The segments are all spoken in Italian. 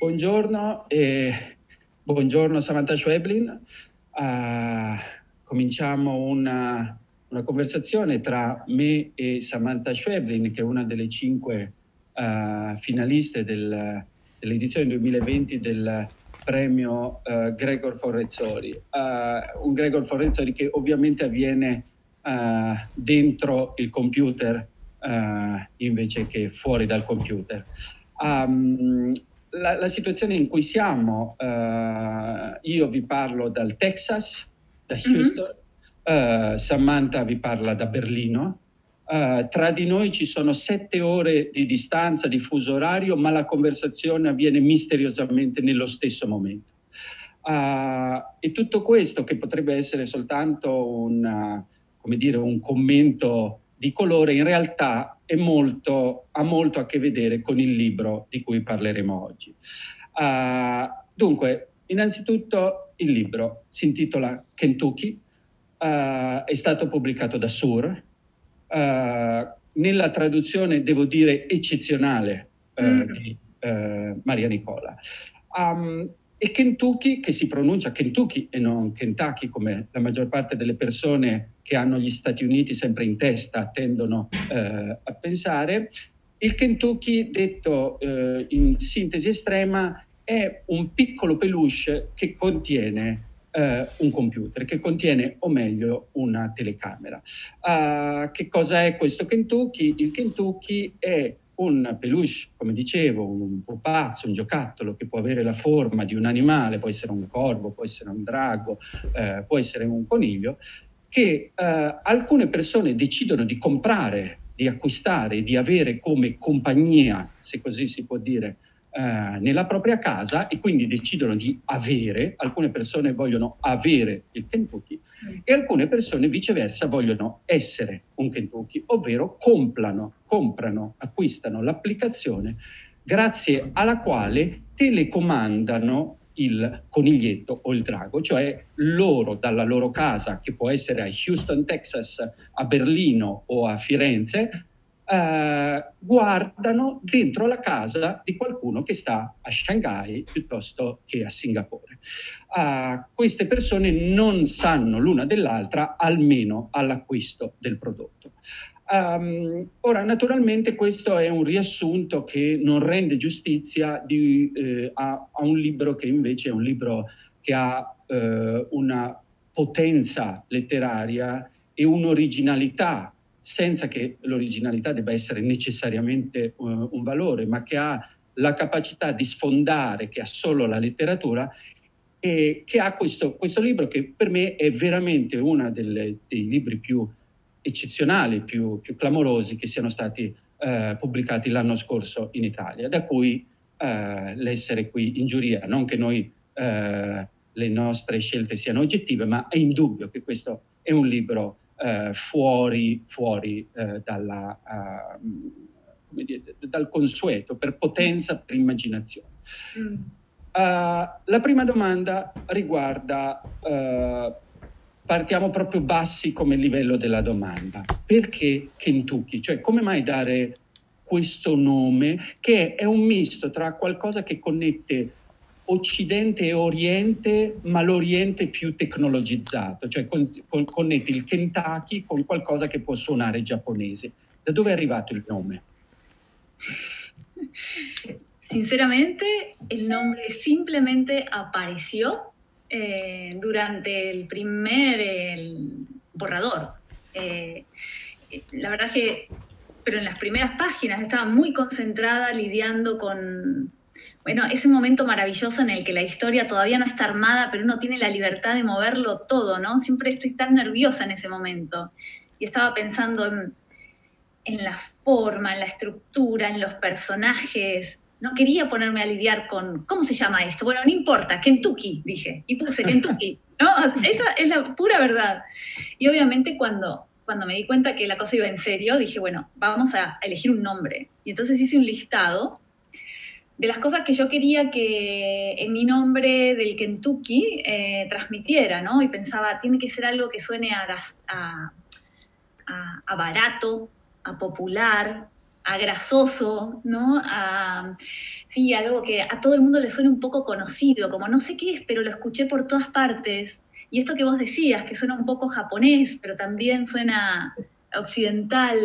Buongiorno e buongiorno Samantha Schweblin. Cominciamo una conversazione tra me e Samantha Schweblin, che è una delle 5 finaliste dell'edizione 2020 del premio Gregor Forrezzori. Un Gregor Forrezzori che ovviamente avviene dentro il computer invece che fuori dal computer. La situazione in cui siamo, io vi parlo dal Texas, da Houston, Samantha vi parla da Berlino. Tra di noi ci sono 7 ore di distanza, di fuso orario, ma la conversazione avviene misteriosamente nello stesso momento. E tutto questo, che potrebbe essere soltanto un commento di colore, in realtà ha molto a che vedere con il libro di cui parleremo oggi. Dunque, innanzitutto il libro si intitola Kentucky, è stato pubblicato da Sur, nella traduzione, devo dire, eccezionale di Maria Nicola. E Kentucky, che si pronuncia Kentucky e non Kentucky, come la maggior parte delle persone che hanno gli Stati Uniti sempre in testa tendono a pensare, il Kentucky, detto in sintesi estrema, è un piccolo peluche che contiene un computer, che contiene, o meglio, una telecamera. Che cosa è questo Kentucky? Il Kentucky è un peluche, come dicevo, un pupazzo, un giocattolo che può avere la forma di un animale, può essere un corvo, può essere un drago, può essere un coniglio, che alcune persone decidono di comprare, di acquistare, di avere come compagnia, se così si può dire, nella propria casa, e quindi decidono di avere. Alcune persone vogliono avere il Kentucky e alcune persone viceversa vogliono essere un Kentucky, ovvero comprano, acquistano l'applicazione grazie alla quale telecomandano il coniglietto o il drago, cioè loro dalla loro casa, che può essere a Houston, Texas, a Berlino o a Firenze, guardano dentro la casa di qualcuno che sta a Shanghai piuttosto che a Singapore. Queste persone non sanno l'una dell'altra, almeno all'acquisto del prodotto. Ora, naturalmente questo è un riassunto che non rende giustizia a un libro che invece è un libro che ha una potenza letteraria e un'originalità, senza che l'originalità debba essere necessariamente un valore, ma che ha la capacità di sfondare, che ha solo la letteratura, e che ha questo libro che per me è veramente uno dei libri più eccezionali, più clamorosi che siano stati pubblicati l'anno scorso in Italia, da cui l'essere qui in giuria. Non che noi le nostre scelte siano oggettive, ma è indubbio che questo è un libro fuori dal consueto, per potenza, per immaginazione. La prima domanda riguarda, partiamo proprio bassi come livello della domanda: perché Kentucky? Cioè, come mai dare questo nome, che è un misto tra qualcosa che connette Occidente e Oriente, ma l'Oriente più tecnologizzato, cioè connette il Kentucky con qualcosa che può suonare giapponese. Da dove è arrivato il nome? Sinceramente, el nombre simplemente apareció durante el borrador. La verdad que, pero en las primeras páginas estaba muy concentrada lidiando con, bueno, ese momento maravilloso en el que la historia todavía no está armada, pero uno tiene la libertad de moverlo todo, ¿no? Siempre estoy tan nerviosa en ese momento. Y estaba pensando en la forma, en la estructura, en los personajes. No quería ponerme a lidiar con, ¿cómo se llama esto? Bueno, no importa, Kentucky, dije, y puse Kentucky, ¿no? Esa es la pura verdad. Y obviamente cuando me di cuenta que la cosa iba en serio, dije, bueno, vamos a elegir un nombre. Y entonces hice un listado de las cosas que yo quería que en mi nombre del Kentucky transmitiera, ¿no? Y pensaba, tiene que ser algo que suene a barato, a popular, a grasoso, ¿no? Sí, algo que a todo el mundo le suena un poco conocido, como no sé qué es, pero lo escuché por todas partes. Y esto que vos decías, que suena un poco japonés, pero también suena occidental.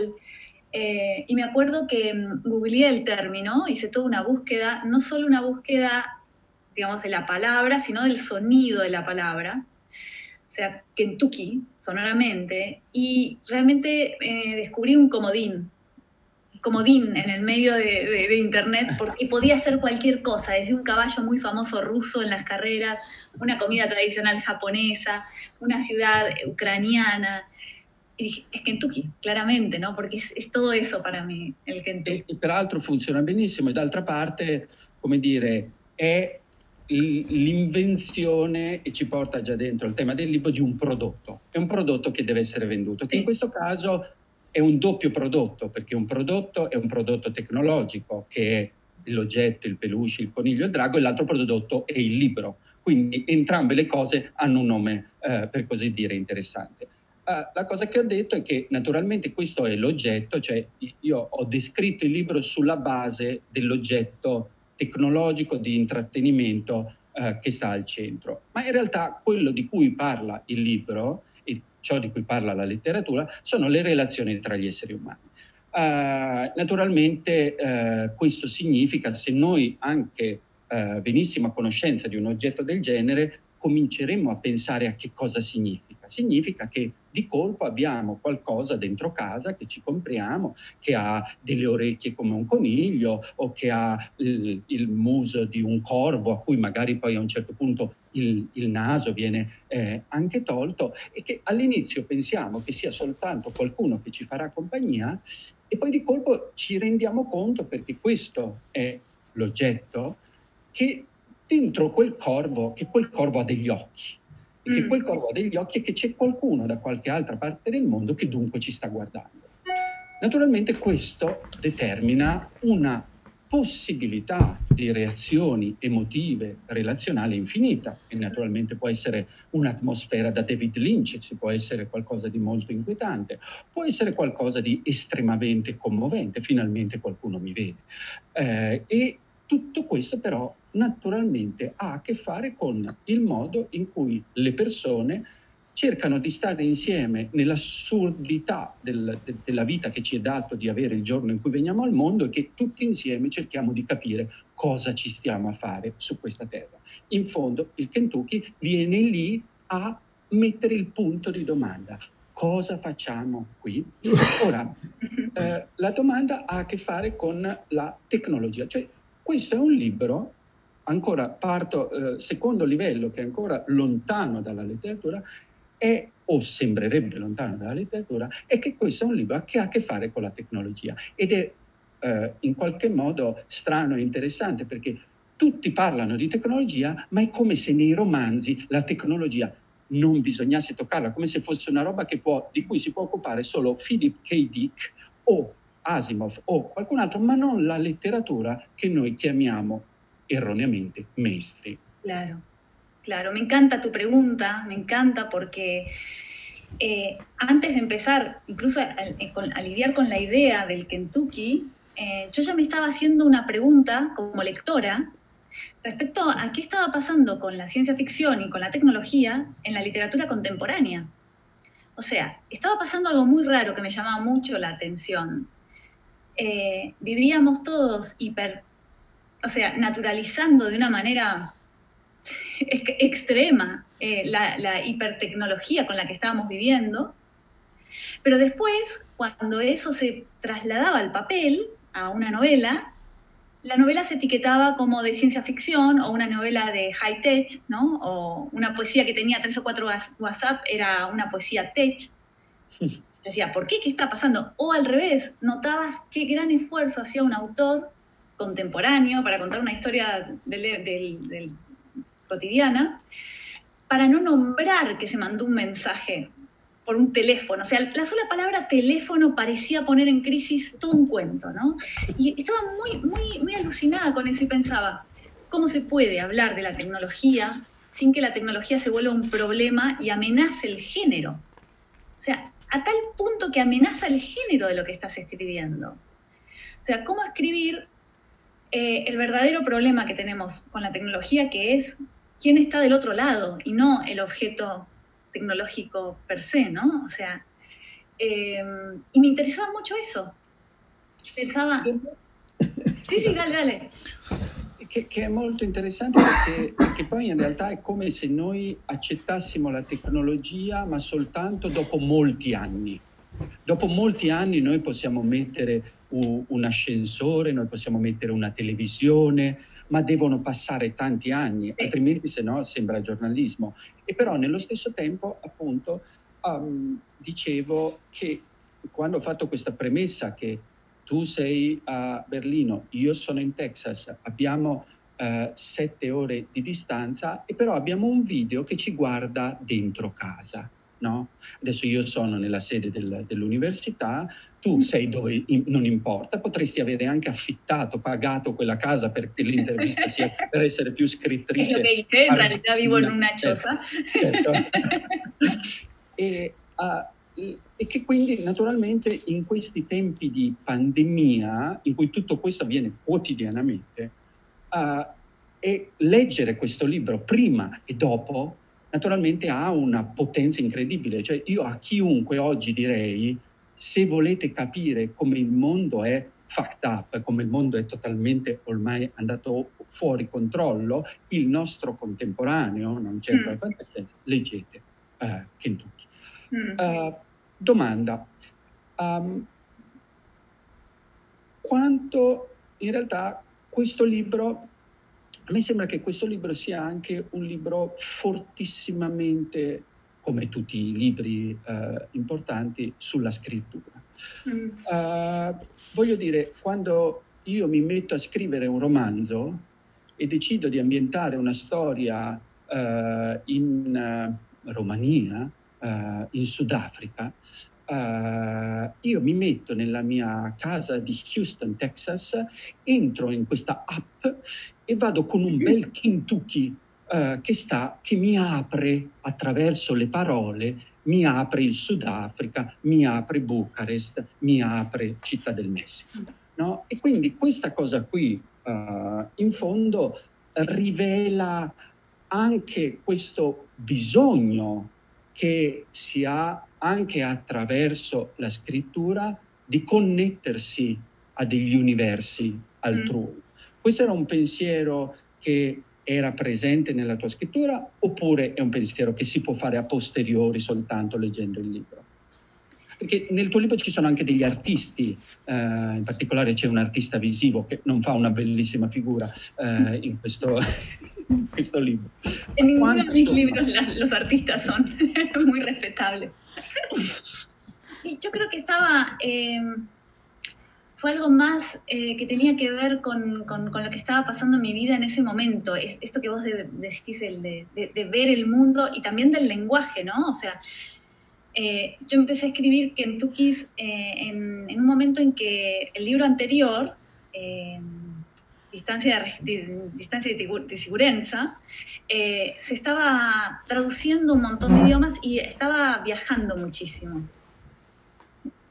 Y me acuerdo que googleé el término, hice toda una búsqueda, no solo una búsqueda, digamos, de la palabra, sino del sonido de la palabra. O sea, Kentucky, sonoramente, y realmente descubrí un comodín en el medio de internet, porque podía hacer cualquier cosa, desde un caballo muy famoso ruso en las carreras, una comida tradicional japonesa, una ciudad ucraniana. Y dije, es Kentucky, claramente, ¿no? Porque es todo eso para mí, el Kentucky. E peraltro funziona benissimo, e d'altra parte, come dire, è l'invenzione, e ci porta già dentro il tema del libro, di un prodotto. È un prodotto che deve essere venduto, che in questo caso è un doppio prodotto, perché un prodotto è un prodotto tecnologico, che è l'oggetto, il peluche, il coniglio, il drago, e l'altro prodotto è il libro. Quindi entrambe le cose hanno un nome, per così dire, interessante. La cosa che ho detto è che naturalmente questo è l'oggetto, cioè io ho descritto il libro sulla base dell'oggetto tecnologico di intrattenimento che sta al centro. Ma in realtà quello di cui parla il libro e ciò di cui parla la letteratura sono le relazioni tra gli esseri umani. Naturalmente questo significa, se noi anche venissimo a conoscenza di un oggetto del genere, cominceremo a pensare a che cosa significa. Significa che di colpo abbiamo qualcosa dentro casa che ci compriamo, che ha delle orecchie come un coniglio o che ha il muso di un corvo, a cui magari poi a un certo punto il naso viene anche tolto, e che all'inizio pensiamo che sia soltanto qualcuno che ci farà compagnia, e poi di colpo ci rendiamo conto, perché questo è l'oggetto, che dentro quel corvo ha degli occhi, e che quel corvo ha degli occhi, e che c'è qualcuno da qualche altra parte del mondo che dunque ci sta guardando. Naturalmente questo determina una possibilità di reazioni emotive, relazionali infinita, e naturalmente può essere un'atmosfera da David Lynch, ci può essere qualcosa di molto inquietante, può essere qualcosa di estremamente commovente, finalmente qualcuno mi vede. E tutto questo però naturalmente ha a che fare con il modo in cui le persone cercano di stare insieme nell'assurdità della vita che ci è dato di avere il giorno in cui veniamo al mondo, e che tutti insieme cerchiamo di capire cosa ci stiamo a fare su questa terra. In fondo il Kentucky viene lì a mettere il punto di domanda. Cosa facciamo qui? Ora, la domanda ha a che fare con la tecnologia. Cioè, questo è un libro, ancora parto secondo livello, che è ancora lontano dalla letteratura, o sembrerebbe lontano dalla letteratura, è che questo è un libro che ha a che fare con la tecnologia, ed è in qualche modo strano e interessante, perché tutti parlano di tecnologia, ma è come se nei romanzi la tecnologia non bisognasse toccarla, come se fosse una roba di cui si può occupare solo Philip K. Dick o Asimov o qualcun altro, ma non la letteratura che noi chiamiamo erróneamente mainstream. Claro. Claro, me encanta tu pregunta, me encanta porque antes de empezar incluso a lidiar con la idea del Kentucky, yo ya me estaba haciendo una pregunta como lectora respecto a qué estaba pasando con la ciencia ficción y con la tecnología en la literatura contemporánea. O sea, estaba pasando algo muy raro que me llamaba mucho la atención. Vivíamos todos naturalizando de una manera extrema la hipertecnología con la que estábamos viviendo, pero después, cuando eso se trasladaba al papel, a una novela, la novela se etiquetaba como de ciencia ficción o una novela de high tech, ¿no? O una poesía que tenía 3 o 4 WhatsApp era una poesía tech. Decía, ¿por qué? ¿Qué está pasando? O al revés, notabas qué gran esfuerzo hacía un autor contemporáneo para contar una historia del cotidiana, para no nombrar que se mandó un mensaje por un teléfono. O sea, la sola palabra teléfono parecía poner en crisis todo un cuento, ¿no? Y estaba muy alucinada con eso y pensaba, ¿cómo se puede hablar de la tecnología sin que la tecnología se vuelva un problema y amenace el género? O sea, a tal punto que amenaza el género de lo que estás escribiendo. O sea, cómo escribir el verdadero problema que tenemos con la tecnología, que es quién está del otro lado y no el objeto tecnológico per se, ¿no? O sea, y me interesaba mucho eso. Pensaba... Sì, dale. Che è molto interessante perché poi in realtà è come se noi accettassimo la tecnologia ma soltanto dopo molti anni. Dopo molti anni noi possiamo mettere un ascensore, noi possiamo mettere una televisione, ma devono passare tanti anni, altrimenti se no sembra giornalismo. E però nello stesso tempo, appunto, dicevo che quando ho fatto questa premessa che tu sei a Berlino, io sono in Texas, abbiamo 7 ore di distanza e però abbiamo un video che ci guarda dentro casa. No? Adesso io sono nella sede dell'università, tu sei dove non importa, potresti avere anche affittato, pagato quella casa perché l'intervista sia per essere più scrittrice. È lo che dice, in realtà vivo in una choza. Certo. E che quindi naturalmente in questi tempi di pandemia, in cui tutto questo avviene quotidianamente, e leggere questo libro prima e dopo naturalmente ha una potenza incredibile. Cioè io a chiunque oggi direi, se volete capire come il mondo è fucked up, come il mondo è totalmente ormai andato fuori controllo, il nostro contemporaneo, non certo la fantascienza, leggete Kentucky. Domanda, quanto in realtà questo libro, a me sembra che questo libro sia anche un libro fortissimamente, come tutti i libri importanti, sulla scrittura. Voglio dire, quando io mi metto a scrivere un romanzo e decido di ambientare una storia in Romania, in Sudafrica, io mi metto nella mia casa di Houston, Texas, entro in questa app e vado con un bel Kentucky che mi apre attraverso le parole, mi apre il Sudafrica, mi apre Bucarest, mi apre Città del Messico. No? E quindi questa cosa qui, in fondo, rivela anche questo bisogno che si ha anche attraverso la scrittura di connettersi a degli universi altrui. Questo era un pensiero che era presente nella tua scrittura oppure è un pensiero che si può fare a posteriori soltanto leggendo il libro? Perché nel tuo libro ci sono anche degli artisti, in particolare c'è un artista visivo che non fa una bellissima figura in questo libro. En ninguno de mis libros los artistas son muy respetables. Y yo creo que fue algo más que tenía que ver con lo que estaba pasando en mi vida en ese momento. Esto que vos decís, de ver el mundo y también del lenguaje, ¿no? O sea, yo empecé a escribir Kentuckys en un momento en que el libro anterior, Distancia de Sigurenza, se estaba traduciendo un montón de idiomas y estaba viajando muchísimo.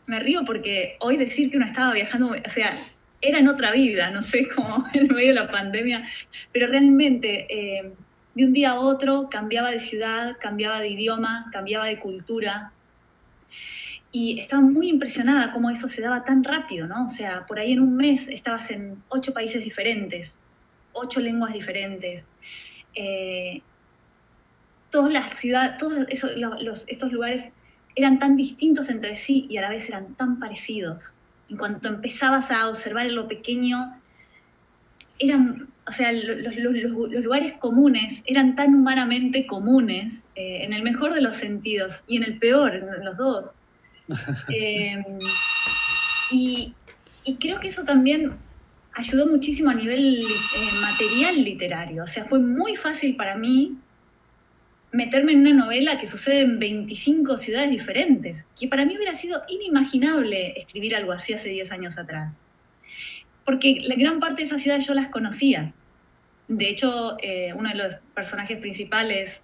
Me río porque hoy decir que uno estaba viajando, o sea, era en otra vida, no sé, como en medio de la pandemia, pero realmente de un día a otro cambiaba de ciudad, cambiaba de idioma, cambiaba de cultura. Y estaba muy impresionada cómo eso se daba tan rápido, ¿no? O sea, por ahí en un mes estabas en 8 países diferentes, 8 lenguas diferentes. Todas las ciudades, estos lugares eran tan distintos entre sí y a la vez eran tan parecidos. En cuanto empezabas a observar lo pequeño, eran, o sea, los lugares comunes eran tan humanamente comunes, en el mejor de los sentidos y en el peor, en los dos. Y creo que eso también ayudó muchísimo a nivel material literario. O sea, fue muy fácil para mí meterme en una novela que sucede en 25 ciudades diferentes, que para mí hubiera sido inimaginable escribir algo así hace 10 años atrás. Porque la gran parte de esas ciudades yo las conocía. De hecho, uno de los personajes principales,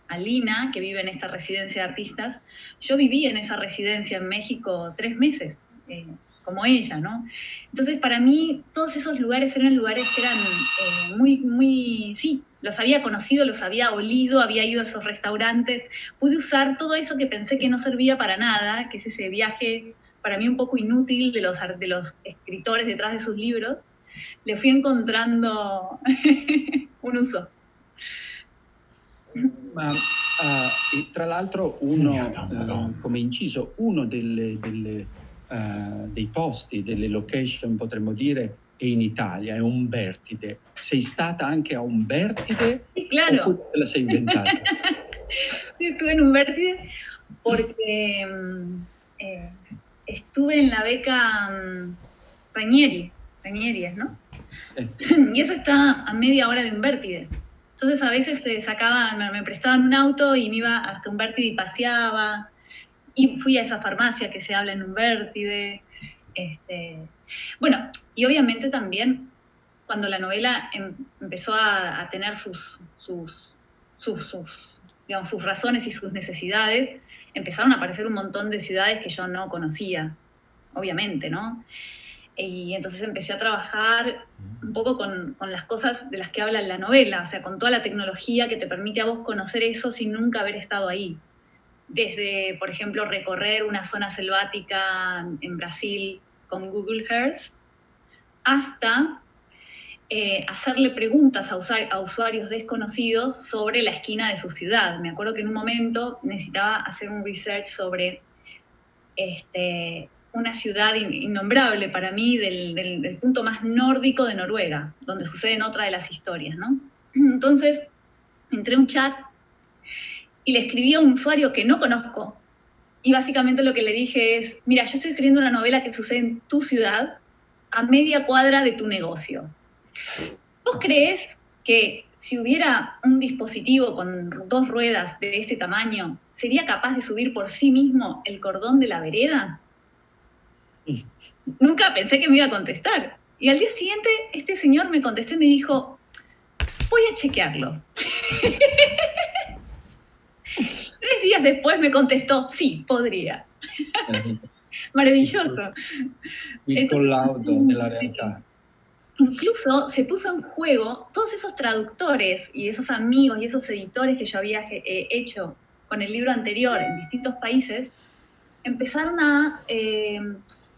Alina, que vive en esta residencia de artistas, yo viví en esa residencia en México 3 meses como ella, ¿no? Entonces, para mí, todos esos lugares eran lugares que eran sí, los había conocido, los había olido, había ido a esos restaurantes, pude usar todo eso que pensé que no servía para nada, que es ese viaje para mí un poco inútil de los escritores detrás de sus libros, le fui encontrando un uso. Ma tra l'altro come inciso, uno dei posti, delle location, potremmo dire, è in Italia, è Umbertide. Sei stata anche a Umbertide? Sí, claro. ¿O te la sei inventata? Sí, estuve en Umbertide porque estuve en la beca Ranieri, ¿no? Y eso está a media hora de Umbertide. Entonces a veces me prestaban un auto y me iba hasta Umbertide y paseaba. Y fui a esa farmacia que se habla en Umbertide. Bueno, y obviamente también cuando la novela empezó a tener sus razones y sus necesidades, empezaron a aparecer un montón de ciudades que yo no conocía, obviamente, ¿no? Y entonces empecé a trabajar un poco con las cosas de las que habla la novela, o sea, con toda la tecnología que te permite a vos conocer eso sin nunca haber estado ahí. Desde, por ejemplo, recorrer una zona selvática en Brasil con Google Earth, hasta hacerle preguntas a usuarios desconocidos sobre la esquina de su ciudad. Me acuerdo que en un momento necesitaba hacer un research sobre una ciudad innombrable para mí del punto más nórdico de Noruega, donde suceden otra de las historias, ¿no? Entonces, entré a un chat y le escribí a un usuario que no conozco, y básicamente lo que le dije es, mira, yo estoy escribiendo una novela que sucede en tu ciudad, a media cuadra de tu negocio. ¿Vos creés que si hubiera un dispositivo con 2 ruedas de este tamaño, sería capaz de subir por sí mismo el cordón de la vereda? Nunca pensé que me iba a contestar. Y al día siguiente, este señor me contestó y me dijo, voy a chequearlo. 3 días después me contestó, sí, podría. Maravilloso. Il collaudo della realtà. Incluso se puso en juego todos esos traductores y esos amigos y esos editores que yo había hecho con el libro anterior en distintos países, empezaron a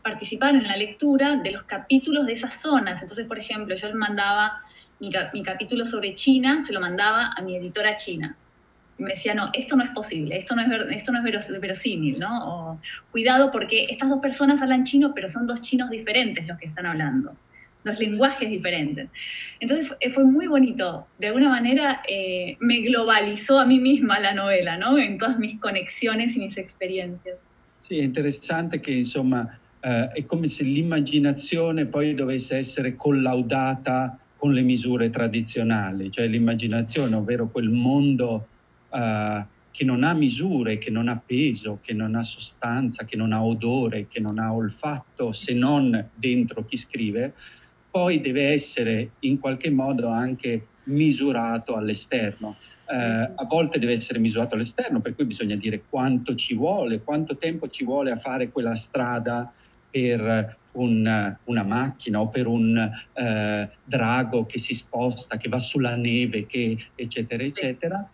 participar en la lectura de los capítulos de esas zonas. Entonces, por ejemplo, yo le mandaba mi capítulo sobre China, se lo mandaba a mi editora china. Y me decía, no, esto no es posible, esto no es verosímil, ¿no? O, cuidado porque estas 2 personas hablan chino, pero son 2 chinos diferentes los que están hablando. 2 lenguajes diferentes. Entonces fue muy bonito. De alguna manera me globalizó a mí misma la novela, ¿no? En todas mis conexiones y mis experiencias. Sì, è interessante che insomma è come se l'immaginazione poi dovesse essere collaudata con le misure tradizionali, cioè l'immaginazione, ovvero quel mondo che non ha misure, che non ha peso, che non ha sostanza, che non ha odore, che non ha olfatto, se non dentro chi scrive, poi deve essere in qualche modo anche misurato all'esterno. A volte deve essere misurato all'esterno, per cui bisogna dire quanto ci vuole, quanto tempo ci vuole a fare quella strada per una macchina o per un drago che si sposta, che va sulla neve, che eccetera, eccetera,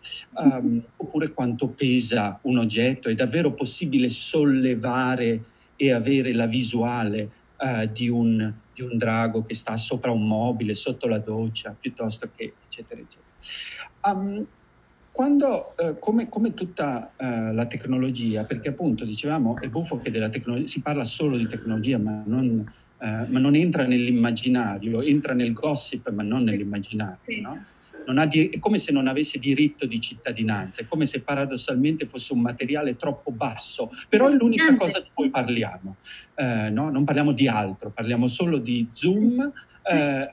oppure quanto pesa un oggetto. È davvero possibile sollevare e avere la visuale di un drago che sta sopra un mobile, sotto la doccia, piuttosto che eccetera, eccetera. Quando, come tutta la tecnologia, perché appunto dicevamo, è buffo che della tecnologia si parla solo di tecnologia, ma non entra nell'immaginario, entra nel gossip, ma non nell'immaginario, sì. No? È come se non avesse diritto di cittadinanza, è come se paradossalmente fosse un materiale troppo basso, però è l'unica cosa di cui parliamo, no? Non parliamo di altro, parliamo solo di Zoom,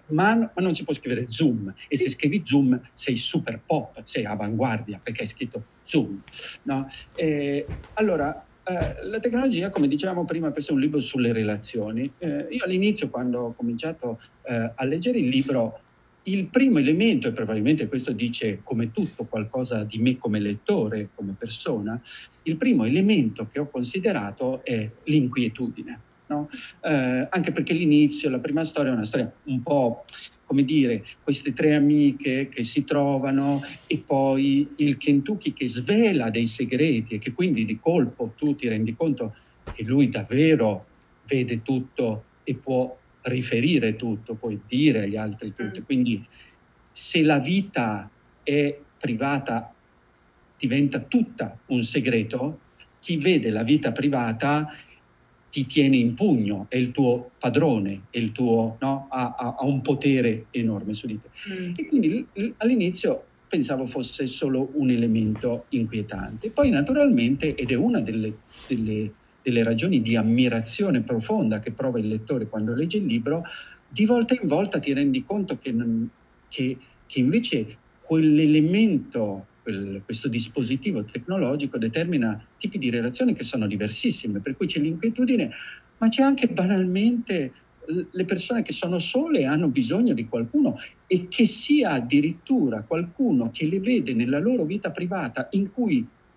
ma non si può scrivere Zoom, e se scrivi Zoom sei super pop, sei avanguardia perché hai scritto Zoom, no? Allora, la tecnologia, come dicevamo prima, questo è un libro sulle relazioni. Io all'inizio, quando ho cominciato a leggere il libro, il primo elemento, e probabilmente questo dice come tutto qualcosa di me come lettore, come persona, il primo elemento che ho considerato è l'inquietudine. no? Anche perché l'inizio, la prima storia è una storia un po', come dire, queste tre amiche che si trovano e poi il Kentucky che svela dei segreti e che quindi di colpo tu ti rendi conto che lui davvero vede tutto e può riferire tutto, puoi dire agli altri tutto. Quindi se la vita è privata diventa tutta un segreto, chi vede la vita privata ti tiene in pugno, è il tuo padrone, è il tuo, no? ha un potere enorme su di te. E quindi all'inizio pensavo fosse solo un elemento inquietante. Poi naturalmente, ed è una delle ragioni di ammirazione profonda che prova il lettore quando legge il libro, di volta in volta ti rendi conto che invece quell'elemento, questo dispositivo tecnologico determina tipi di relazioni che sono diversissime, per cui c'è l'inquietudine, ma c'è anche banalmente le persone che sono sole e hanno bisogno di qualcuno, e che sia addirittura qualcuno che le vede nella loro vita privata,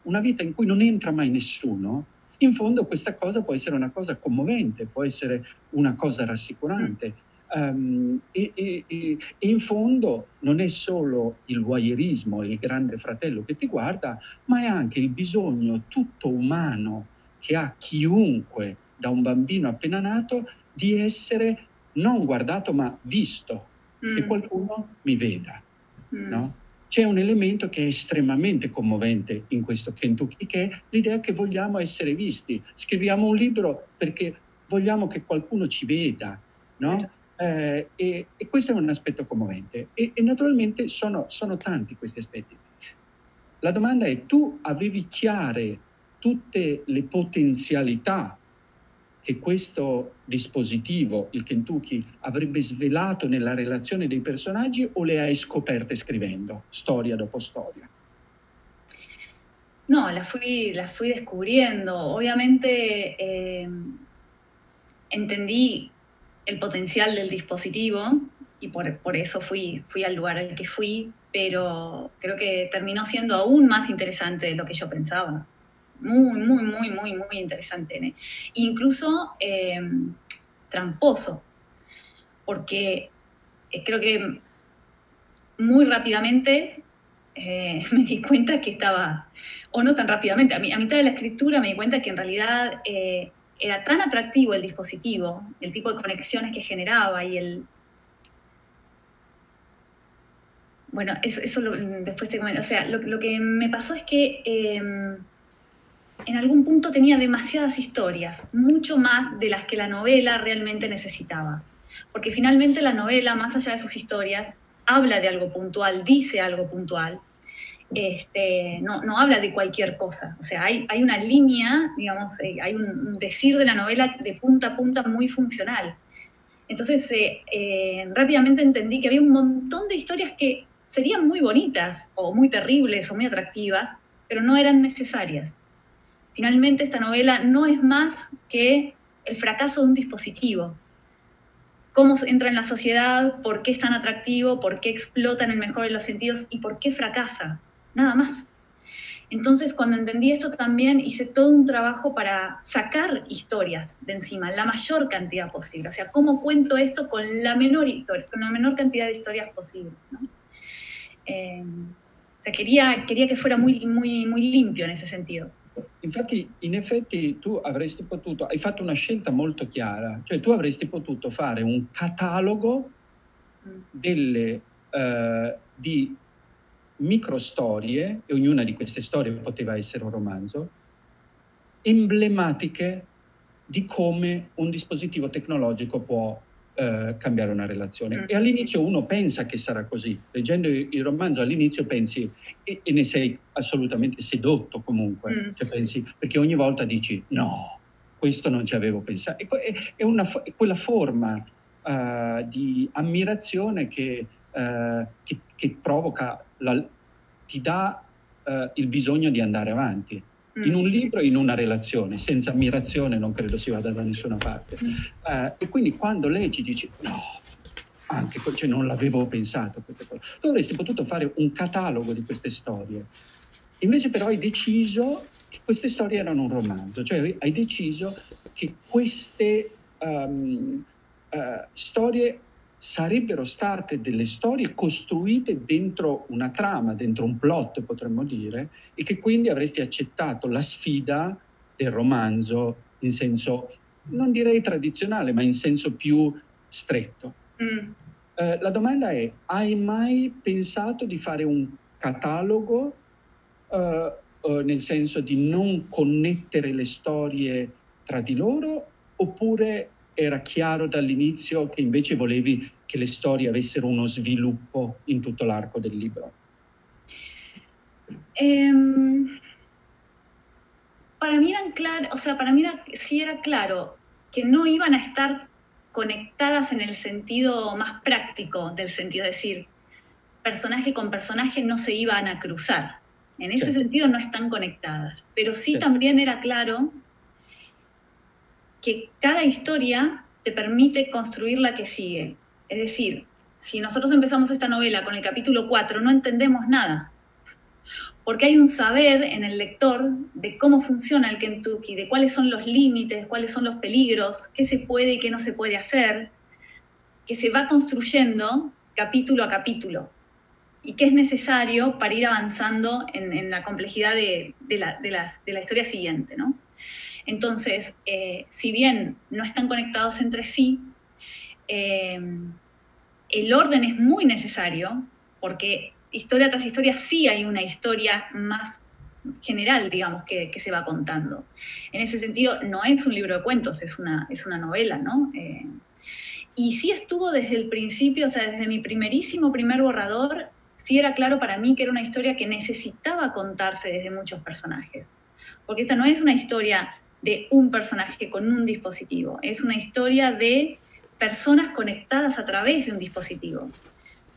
una vita in cui non entra mai nessuno. In fondo questa cosa può essere una cosa commovente, può essere una cosa rassicurante. E in fondo non è solo il voyeurismo, il grande fratello che ti guarda, ma è anche il bisogno tutto umano che ha chiunque, da un bambino appena nato, di essere non guardato ma visto, che qualcuno mi veda, no? C'è un elemento che è estremamente commovente in questo Kentucky, che è l'idea che vogliamo essere visti. Scriviamo un libro perché vogliamo che qualcuno ci veda, no? E questo è un aspetto commovente. E naturalmente sono tanti questi aspetti. La domanda è: tu avevi chiare tutte le potenzialità che questo dispositivo, il Kentucky, avrebbe svelato nella relazione dei personaggi, o le hai scoperte scrivendo, storia dopo storia? No, la fui descubriendo. Obviamente entendí el potencial del dispositivo y por eso fui al lugar al que fui, pero creo que terminó siendo aún más interesante de lo que yo pensaba. Muy, muy, muy, muy, muy interesante, ¿no? Incluso tramposo, porque creo que muy rápidamente me di cuenta que estaba, o no tan rápidamente, a mitad de la escritura me di cuenta que en realidad era tan atractivo el dispositivo, el tipo de conexiones que generaba y el... Bueno, eso después te comento. O sea, lo que me pasó es que en algún punto tenía demasiadas historias, mucho más de las que la novela realmente necesitaba. Porque finalmente la novela, más allá de sus historias, habla de algo puntual, dice algo puntual. No habla de cualquier cosa. O sea, hay una línea, digamos, hay un decir de la novela de punta a punta muy funcional. Entonces, rápidamente entendí que había un montón de historias que serían muy bonitas, o muy terribles, o muy atractivas, pero no eran necesarias. Finalmente, esta novela no es más que el fracaso de un dispositivo. Cómo entra en la sociedad, por qué es tan atractivo, por qué explota en el mejor de los sentidos y por qué fracasa. Nada más. Entonces, cuando entendí esto también hice todo un trabajo para sacar historias de encima, la mayor cantidad posible. O sea, cómo cuento esto con la menor cantidad de historias posible, ¿no? O sea, quería que fuera muy, muy, muy limpio en ese sentido. Infatti, in effetti tu avresti potuto, hai fatto una scelta molto chiara, cioè tu avresti potuto fare un catalogo di microstorie, e ognuna di queste storie poteva essere un romanzo, emblematiche di come un dispositivo tecnologico può cambiare una relazione. E all'inizio uno pensa che sarà così. Leggendo il romanzo all'inizio pensi, e ne sei assolutamente sedotto comunque, cioè pensi, perché ogni volta dici no, questo non ci avevo pensato. È quella forma di ammirazione che provoca, ti dà il bisogno di andare avanti. In un libro, in una relazione, senza ammirazione non credo si vada da nessuna parte. E quindi quando leggi dici no, anche cioè non l'avevo pensato queste cose. Tu avresti potuto fare un catalogo di queste storie, invece però hai deciso che queste storie erano un romanzo, cioè hai deciso che queste storie sarebbero state delle storie costruite dentro una trama, dentro un plot, potremmo dire, e che quindi avresti accettato la sfida del romanzo in senso, non direi tradizionale, ma in senso più stretto. La domanda è: hai mai pensato di fare un catalogo, nel senso di non connettere le storie tra di loro, oppure era chiaro dall'inizio che invece volevi che le storie avessero uno sviluppo in tutto l'arco del libro? Para mí eran claro, o sea, para mí sí era claro que no iban a estar conectadas en el sentido más práctico del sentido, es decir, personaje con personaje no se iban a cruzar. En ese sentido no están conectadas, pero sí también era claro que cada historia te permite construir la que sigue. Es decir, si nosotros empezamos esta novela con el capítulo 4, no entendemos nada, porque hay un saber en el lector de cómo funciona el Kentucky, de cuáles son los límites, cuáles son los peligros, qué se puede y qué no se puede hacer, que se va construyendo capítulo a capítulo y qué es necesario para ir avanzando en la complejidad de la historia siguiente, ¿no? Entonces, si bien no están conectados entre sí, el orden es muy necesario porque historia tras historia sí hay una historia más general, digamos, que se va contando. En ese sentido, no es un libro de cuentos, es una novela, ¿no? Y sí estuvo desde el principio, o sea, desde mi primer borrador, sí era claro para mí que era una historia que necesitaba contarse desde muchos personajes. Porque esta no es una historia de un personaje con un dispositivo, es una historia de personas conectadas a través de un dispositivo,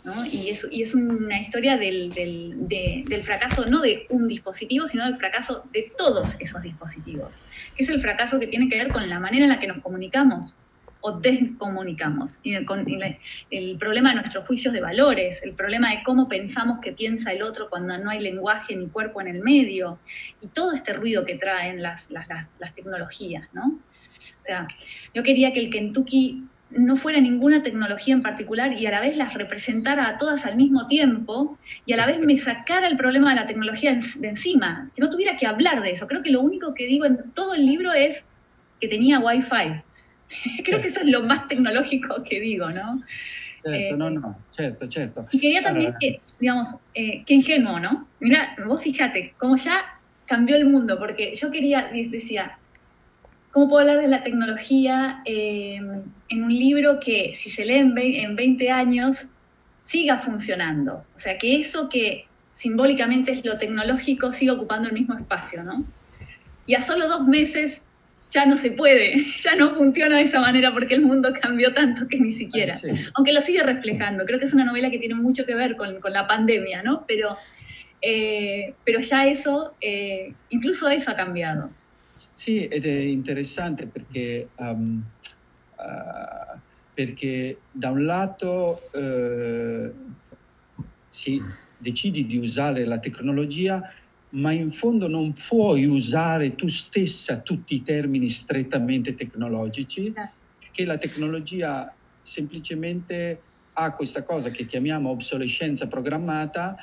¿no? Y es una historia del fracaso no de un dispositivo, sino del fracaso de todos esos dispositivos, que es el fracaso que tiene que ver con la manera en la que nos comunicamos o descomunicamos, y el problema de nuestros juicios de valores, el problema de cómo pensamos que piensa el otro cuando no hay lenguaje ni cuerpo en el medio, y todo este ruido que traen las tecnologías, ¿no? O sea, yo quería que el Kentucky no fuera ninguna tecnología en particular y a la vez las representara a todas al mismo tiempo y a la vez me sacara el problema de la tecnología de encima, que no tuviera que hablar de eso. Creo que lo único que digo en todo el libro es que tenía Wi-Fi. Creo que eso es lo más tecnológico que digo, ¿no? Certo. Y quería también que, digamos, qué ingenuo, ¿no? Mira, vos fíjate, cómo ya cambió el mundo, porque yo decía, ¿cómo puedo hablar de la tecnología en un libro que, si se lee en 20 años, siga funcionando? O sea, que eso que simbólicamente es lo tecnológico siga ocupando el mismo espacio, ¿no? Y a solo 2 meses ya no se puede, ya no funciona de esa manera porque el mundo cambió tanto que ni siquiera. Sí. Aunque lo sigue reflejando. Creo que es una novela que tiene mucho que ver con la pandemia, ¿no? Pero ya eso, incluso eso ha cambiato. Sì, ed è interessante perché da un lato decidi di usare la tecnologia, ma in fondo non puoi usare tu stessa tutti i termini strettamente tecnologici, perché la tecnologia semplicemente ha questa cosa che chiamiamo obsolescenza programmata,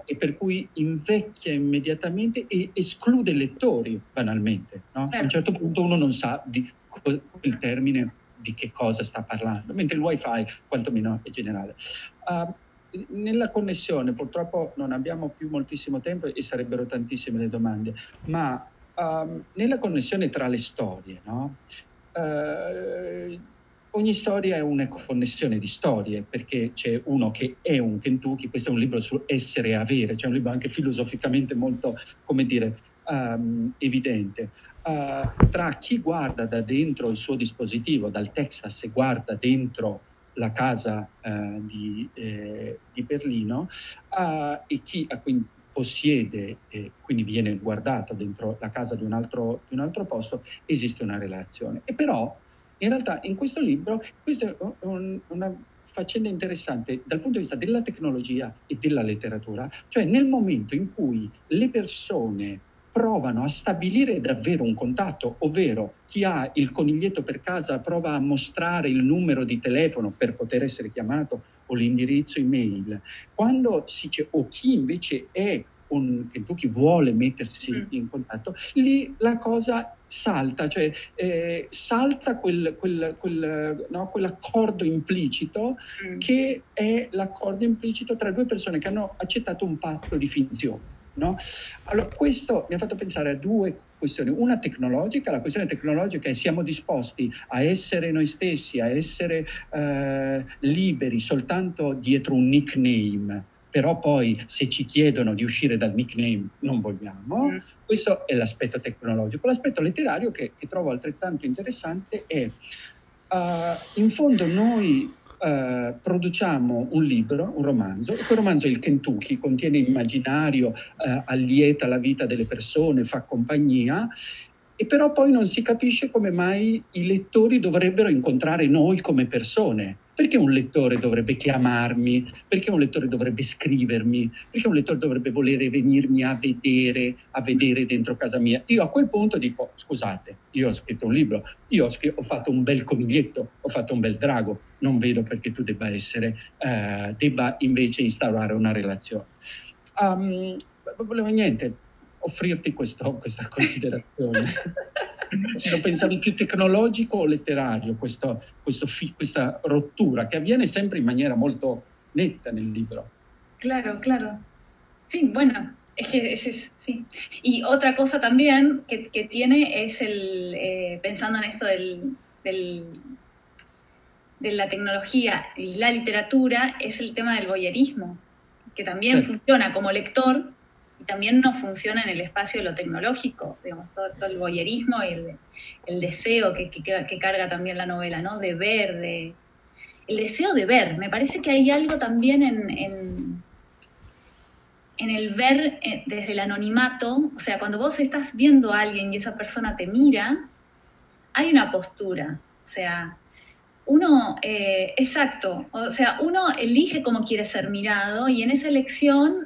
e per cui invecchia immediatamente e esclude lettori, banalmente. No? A un certo punto uno non sa il termine di che cosa sta parlando, mentre il Wi-Fi quantomeno è generale. Nella connessione, purtroppo non abbiamo più moltissimo tempo e sarebbero tantissime le domande, ma nella connessione tra le storie, no? Ogni storia è una connessione di storie, perché c'è uno che è un Kentucky, questo è un libro su essere e avere, c'è un libro anche filosoficamente molto, come dire, evidente. Tra chi guarda da dentro il suo dispositivo, dal Texas, e guarda dentro la casa di Berlino, e chi quindi possiede e quindi viene guardato dentro la casa di un altro posto, esiste una relazione. E però in realtà in questo libro questa è una faccenda interessante dal punto di vista della tecnologia e della letteratura, cioè nel momento in cui le persone provano a stabilire davvero un contatto, ovvero chi ha il coniglietto per casa prova a mostrare il numero di telefono per poter essere chiamato o l'indirizzo email. Quando o chi invece è chi vuole mettersi in contatto, lì la cosa salta, cioè salta quell'accordo implicito che è l'accordo implicito tra due persone che hanno accettato un patto di finzione. No? Allora, questo mi ha fatto pensare a due questioni. Una tecnologica, la questione tecnologica è: siamo disposti a essere noi stessi, a essere liberi soltanto dietro un nickname, però poi se ci chiedono di uscire dal nickname non vogliamo. Questo è l'aspetto tecnologico. L'aspetto letterario che trovo altrettanto interessante è in fondo noi produciamo un libro, un romanzo, e quel romanzo è il Kentucky, contiene immaginario, allieta la vita delle persone, fa compagnia, e però poi non si capisce come mai i lettori dovrebbero incontrare noi come persone. Perché un lettore dovrebbe chiamarmi? Perché un lettore dovrebbe scrivermi? Perché un lettore dovrebbe volere venirmi a vedere dentro casa mia? Io a quel punto dico: scusate, io ho scritto un libro, ho fatto un bel coniglietto, ho fatto un bel drago, non vedo perché tu debba invece instaurare una relazione. Volevo offrirti questa considerazione. Se lo pensavi più tecnologico o letterario, questa rottura che avviene sempre in maniera molto netta nel libro. Claro, claro. Sí, bueno, es que sí. Y otra cosa también que tiene es pensando en esto de la tecnología y la literatura, es el tema del voyerismo, que también funciona como lector y también no funciona en el espacio de lo tecnológico, digamos, todo el voyerismo y el deseo que carga también la novela, ¿no? De ver, el deseo de ver. Me parece que hay algo también en el ver desde el anonimato, o sea, cuando vos estás viendo a alguien y esa persona te mira, hay una postura, o sea, uno, exacto, o sea, uno elige cómo quiere ser mirado y en esa elección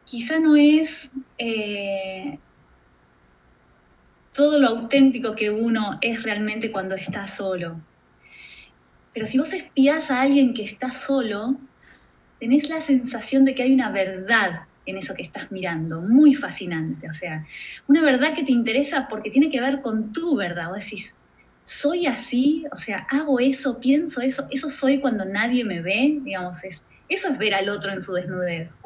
quizá no es todo lo auténtico que uno es realmente cuando está solo. Pero si vos espías a alguien que está solo, tenés la sensación de que hay una verdad en eso que estás mirando, muy fascinante, o sea, una verdad que te interesa porque tiene que ver con tu verdad. Vos decís, soy así, o sea, hago eso, pienso eso soy cuando nadie me ve, digamos, eso es ver al otro en su desnudez.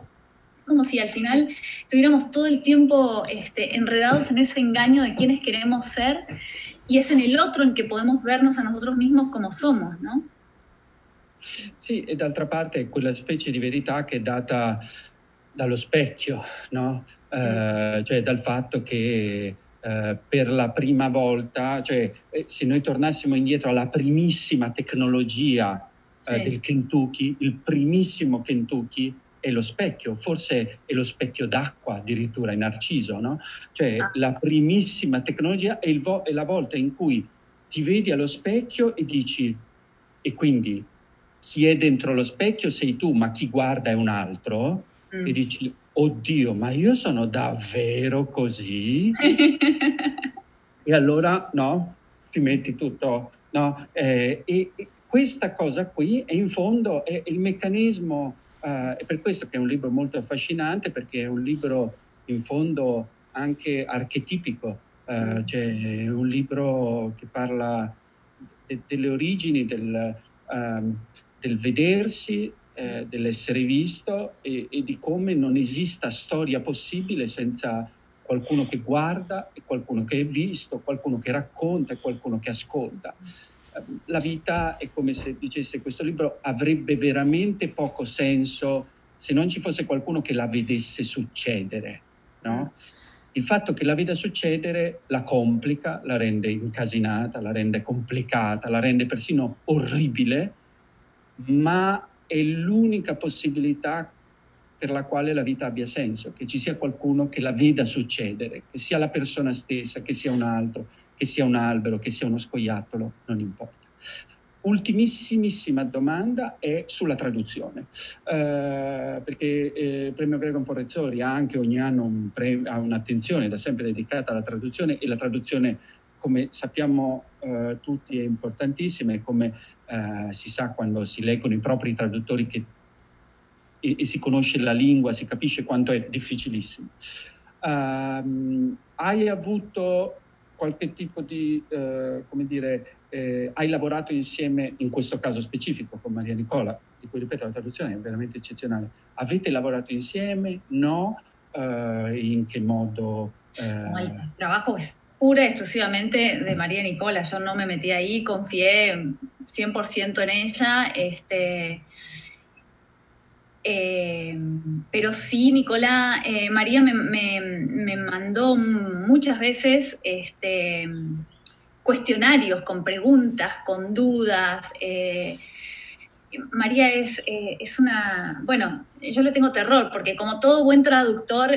Como si al final estuviéramos todo el tiempo enredados en ese engaño de quiénes queremos ser, y es en el otro en que podemos vernos a nosotros mismos como somos, ¿no? Sì, e d'altra parte è quella specie di verità che è data dallo specchio, no? Cioè dal fatto che per la prima volta, cioè se noi tornassimo indietro alla primissima tecnologia del Kentucky, il primissimo Kentucky è lo specchio, forse è lo specchio d'acqua addirittura in Narciso, no? Cioè la primissima tecnologia è la volta in cui ti vedi allo specchio e dici, e quindi chi è dentro lo specchio sei tu, ma chi guarda è un altro, e dici, oddio, ma io sono davvero così? E allora, no, ti metti tutto, no? E questa cosa qui è in fondo è il meccanismo, è per questo che è un libro molto affascinante, perché è un libro in fondo anche archetipico, cioè è un libro che parla delle origini del vedersi, dell'essere visto e di come non esista storia possibile senza qualcuno che guarda e qualcuno che è visto, qualcuno che racconta e qualcuno che ascolta. La vita è come se dicesse questo libro avrebbe veramente poco senso se non ci fosse qualcuno che la vedesse succedere, no? Il fatto che la veda succedere la complica, la rende incasinata, la rende complicata, la rende persino orribile, ma è l'unica possibilità per la quale la vita abbia senso, che ci sia qualcuno che la veda succedere, che sia la persona stessa, che sia un altro, che sia un albero, che sia uno scoiattolo, non importa. ultimissimissima domanda è sulla traduzione, perché il premio Gregor Forrezzori ha anche ogni anno ha un'attenzione da sempre dedicata alla traduzione, e la traduzione, come sappiamo tutti, è importantissima, e come si sa quando si leggono i propri traduttori e si conosce la lingua, si capisce quanto è difficilissimo. Hai avuto qualche tipo di, come dire, hai lavorato insieme, in questo caso specifico, con Maria Nicola, di cui, ripeto, la traduzione è veramente eccezionale. Avete lavorato insieme? No? ¿En qué modo? No, el trabajo es pura y exclusivamente de María Nicola. Yo no me metí ahí, confié 100% en ella. Pero sí, Nicola, María me mandó muchas veces cuestionarios con preguntas, con dudas. María es una... Bueno, yo le tengo terror, porque como todo buen traductor,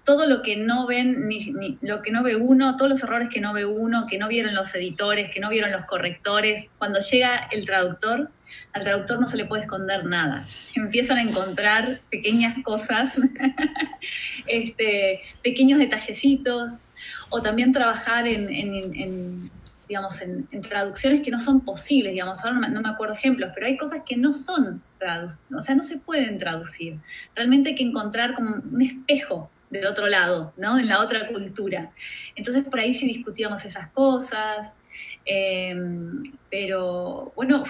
todo lo que no ven, ni lo que no ve uno, todos los errores que no ve uno, que no vieron los editores, que no vieron los correctores, cuando llega el traductor, al traductor no se le puede esconder nada. Empiezan a encontrar pequeñas cosas, pequeños detallecitos, o también trabajar digamos, en traducciones que no son posibles, digamos, ahora no me acuerdo ejemplos, pero hay cosas que no son o sea, no se pueden traducir. Realmente hay que encontrar como un espejo del otro lado, ¿no? En la otra cultura. Entonces, por ahí sí discutíamos esas cosas, pero bueno,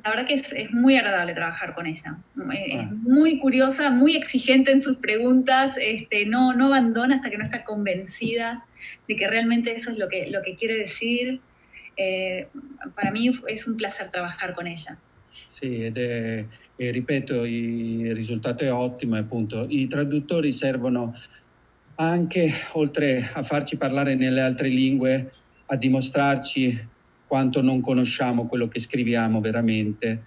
la verdad que es muy agradable trabajar con ella. Es muy curiosa, muy exigente en sus preguntas, no abandona hasta que no está convencida de que realmente eso es lo que quiere decir. Para mí es un placer trabajar con ella. Sì, ripeto, il risultato è ottimo, e appunto i traduttori servono anche, oltre a farci parlare nelle altre lingue, a dimostrarci quanto non conosciamo quello che scriviamo veramente,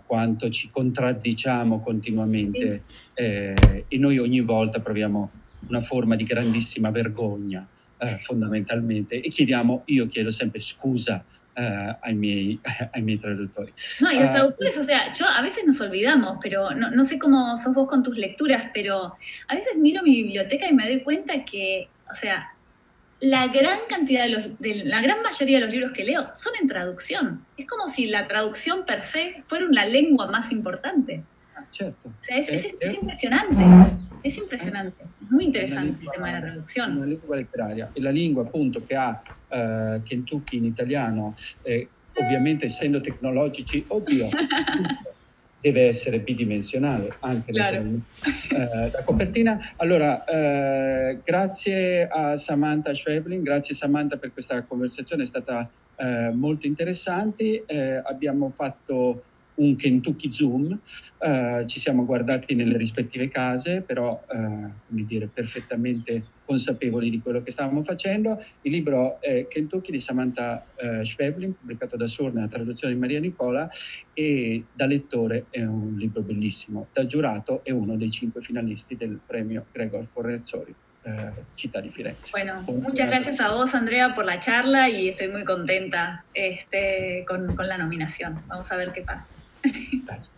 quanto ci contraddiciamo continuamente, e noi ogni volta proviamo una forma di grandissima vergogna, fondamentalmente, e io chiedo sempre scusa ai miei traduttori. No, y los traductores, o sea, a veces nos olvidamos, pero no sé cómo sos vos con tus lecturas, pero a veces miro mi biblioteca y me doy cuenta que, o sea, la gran cantidad la gran mayoría de los libros que leo son en traducción. Es como si la traducción per se fuera una lengua más importante. Certo. O sea, es impresionante. Es impressionante, è molto interessante il tema della traduzione. Una lingua letteraria, e la lingua appunto che ha Kentucky in italiano, ovviamente essendo tecnologici, deve essere bidimensionale anche claro. La copertina. Allora, grazie a Samantha Schweblin, grazie Samantha per questa conversazione, è stata molto interessante. Abbiamo fatto un Kentucky Zoom, ci siamo guardati nelle rispettive case, però come dire, perfettamente consapevoli di quello che stavamo facendo. Il libro è Kentucky di Samantha Schweblin, pubblicato da Surne, la traduzione di Maria Nicola, e da lettore è un libro bellissimo, da giurato è uno dei 5 finalisti del premio Gregor Forrezzori, Città di Firenze. Bueno, muchas gracias a vos, Andrea, por la charla, y estoy muy contenta con la nominación. Vamos a ver qué pasa. Grazie.